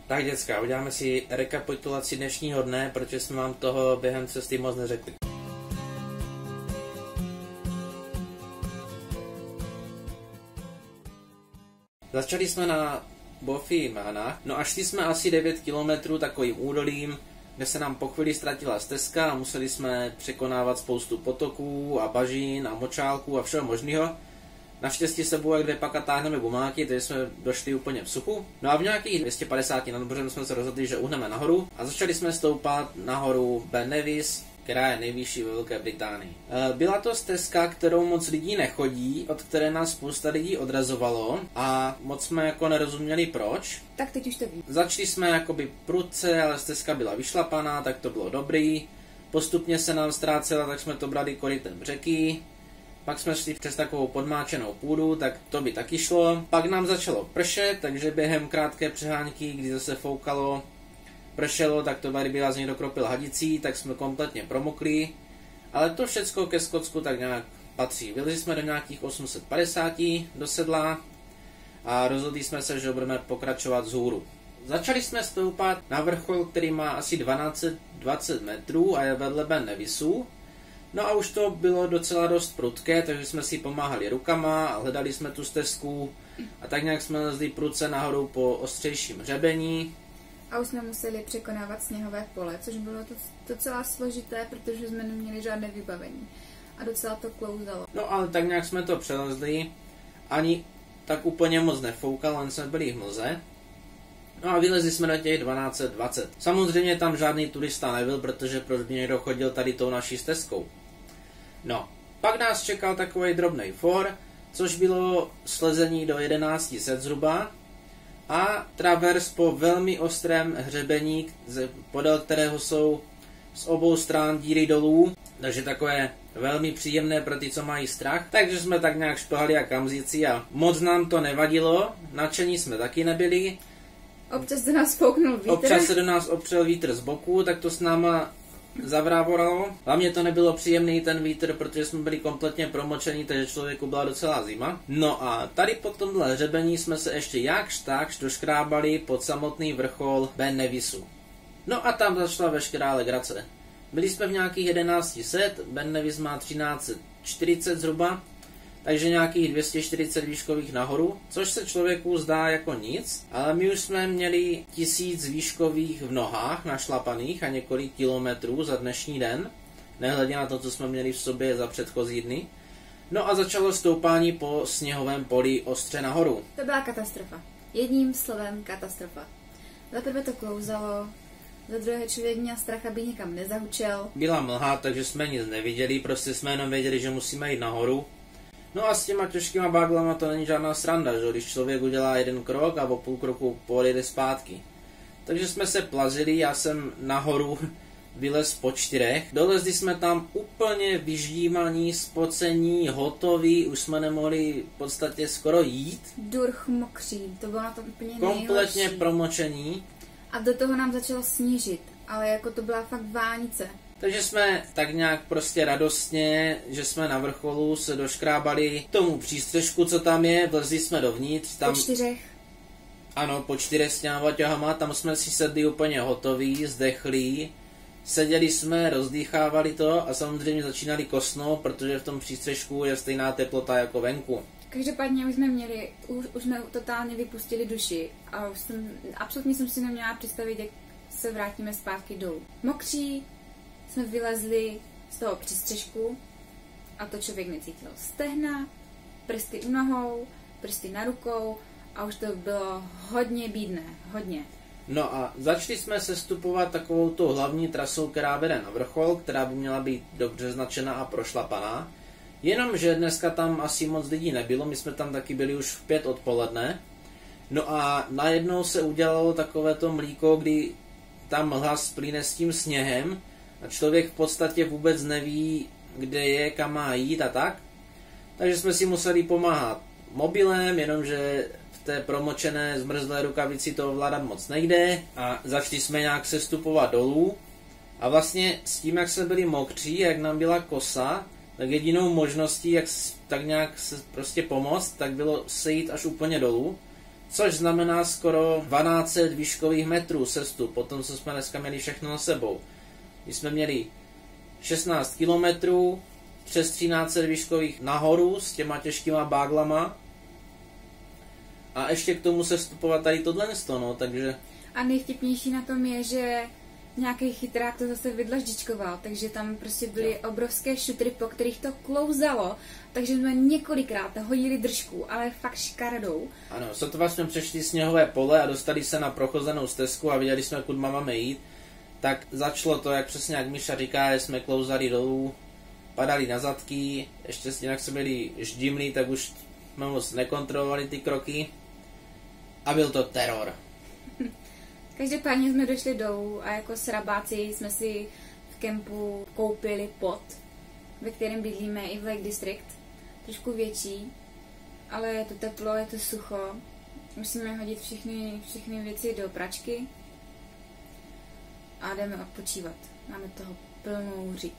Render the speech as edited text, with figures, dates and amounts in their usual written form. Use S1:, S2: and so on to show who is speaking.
S1: Tak děcka, uděláme si rekapitulaci dnešního dne, protože jsme vám toho během cesty moc neřekli. Začali jsme na Bofi Mánách, no a šli jsme asi 9 km takovým údolím, kde se nám po chvíli ztratila stezka a museli jsme překonávat spoustu potoků a bažin a močálků a všeho možného. Naštěstí se sebou, kde pak táhneme gumáky, takže jsme došli úplně v suchu. No a v nějakých 250 nad mořem jsme se rozhodli, že uhneme nahoru a začali jsme stoupat nahoru Ben Nevis, která je nejvyšší ve Velké Británii. Byla to stezka, kterou moc lidí nechodí, od které nás spousta lidí odrazovalo a moc jsme jako nerozuměli proč.
S2: Tak teď už to ví.
S1: Začali jsme jakoby prudce, ale stezka byla vyšlapaná, tak to bylo dobrý. Postupně se nám ztrácela, tak jsme to brali korytem řeky. Pak jsme šli přes takovou podmáčenou půdu, tak to by taky šlo. Pak nám začalo pršet, takže během krátké přehánky, kdy zase foukalo, pršelo, tak to byla z někdo kropil hadicí, tak jsme kompletně promokli. Ale to všecko ke Skotsku tak nějak patří. Vylezli jsme do nějakých 850 do sedla a rozhodli jsme se, že budeme pokračovat vzhůru. Začali jsme stoupat na vrchol, který má asi 1220 metrů a je vedle Ben Nevisu. No a už to bylo docela dost prudké, takže jsme si pomáhali rukama a hledali jsme tu stezku a tak nějak jsme lezli prudce nahoru po ostřejším hřebení.
S2: A už jsme museli překonávat sněhové pole, což bylo docela složité, protože jsme neměli žádné vybavení. A docela to klouzalo.
S1: No ale tak nějak jsme to přelezli, ani tak úplně moc nefoukalo, jen jsme byli v mlze. No a vylezli jsme do těch 1220. Samozřejmě tam žádný turista nebyl, protože proč by někdo chodil tady tou naší stezkou. No, pak nás čekal takový drobný for, což bylo slezení do 1100 zhruba a travers po velmi ostrém hřebení, podél kterého jsou z obou stran díry dolů, takže takové velmi příjemné pro ty, co mají strach. Takže jsme tak nějak šplhali jak kamzíci a moc nám to nevadilo, nadšení jsme taky nebyli.
S2: Občas se nás fouknul vítr.
S1: Občas se do nás opřel vítr z boku, tak to s náma zavrávoralo. Hlavně to nebylo příjemný ten vítr, protože jsme byli kompletně promočení, takže člověku byla docela zima. No a tady po tomhle hřebení jsme se ještě jakž takž doškrábali pod samotný vrchol Ben Nevisu. No a tam začala veškerá legrace. Byli jsme v nějakých 1100, Ben Nevis má 1340 zhruba, takže nějakých 240 výškových nahoru, což se člověku zdá jako nic, ale my už jsme měli 1000 výškových v nohách našlapaných a několik kilometrů za dnešní den, nehledě na to, co jsme měli v sobě za předchozí dny. No a začalo stoupání po sněhovém poli ostře nahoru.
S2: To byla katastrofa. Jedním slovem katastrofa. Zaprvé to klouzalo, za druhé člověk měl strach, aby někam nezahučel.
S1: Byla mlha, takže jsme nic neviděli, prostě jsme jenom věděli, že musíme jít nahoru. No a s těma těžkýma báglama to není žádná sranda, že když člověk udělá jeden krok a o půl kroku pojede zpátky. Takže jsme se plazili, já jsem nahoru vylez po 4. Dolezli jsme tam úplně vyždímaní, spocení, hotoví, už jsme nemohli v podstatě skoro jít.
S2: Durch mokří, to bylo na tom úplně
S1: kompletně
S2: nejhorší.
S1: Promočení.
S2: A do toho nám začalo snížit, ale jako to byla fakt vánice.
S1: Takže jsme tak nějak prostě radostně, že jsme na vrcholu se doškrábali tomu přístřežku, co tam je, vlezli jsme dovnitř. Tam,
S2: po 4.
S1: Ano, po 4 s těma vaťahama, tam jsme si sedli úplně hotoví, zdechlí. Seděli jsme, rozdýchávali to a samozřejmě začínali kosnout, protože v tom přístřežku je stejná teplota jako venku.
S2: Každopádně už jsme měli, už jsme totálně vypustili duši a absolutně jsem si neměla představit, jak se vrátíme zpátky dolů. Mokří jsme vylezli z toho přístřežku a to člověk necítil. Stehna, prsty u nohou, prsty na rukou a už to bylo hodně bídné, hodně.
S1: No a začali jsme sestupovat takovou tou hlavní trasou, která vede na vrchol, která by měla být dobře značená a prošlapaná. Jenomže dneska tam asi moc lidí nebylo, my jsme tam taky byli už v 5 odpoledne. No a najednou se udělalo takové to mlíko, kdy ta mlha splíne s tím sněhem a člověk v podstatě vůbec neví, kde je, kam má jít a tak. Takže jsme si museli pomáhat mobilem, jenomže v té promočené zmrzlé rukavici to ovládat moc nejde a začali jsme nějak sestupovat dolů a vlastně s tím, jak jsme byli mokří, jak nám byla kosa, tak jedinou možností, jak tak nějak se prostě pomoct, tak bylo sejít až úplně dolů. Což znamená skoro 1200 výškových metrů sestup, potom co jsme dneska měli všechno na sebou. My jsme měli 16 kilometrů, přes 1300 výškových nahoru s těma těžkýma báglama a ještě k tomu se vstupovat tady tohle, no, takže...
S2: A nejvtipnější na tom je, že nějaký chytrák to zase vydlaždičkoval, takže tam prostě byly obrovské šutry, po kterých to klouzalo, takže jsme několikrát hodili držku, ale fakt škaredou.
S1: Ano, sotva jsme přešli sněhové pole a dostali se na prochozenou stezku a viděli jsme, kud máme jít, tak začalo to, jak přesně jak Míša říká, jsme klouzali dolů, padali na zadky, ještě jinak jsme byli ždimlí, tak už jsme moc nekontrolovali ty kroky a byl to teror.
S2: Každopádně jsme došli dolů a jako srabáci jsme si v kempu koupili pod, ve kterém bydlíme i v Lake District. Trošku větší, ale je to teplo, je to sucho. Musíme hodit všechny věci do pračky a jdeme odpočívat. Máme toho plnou řiď.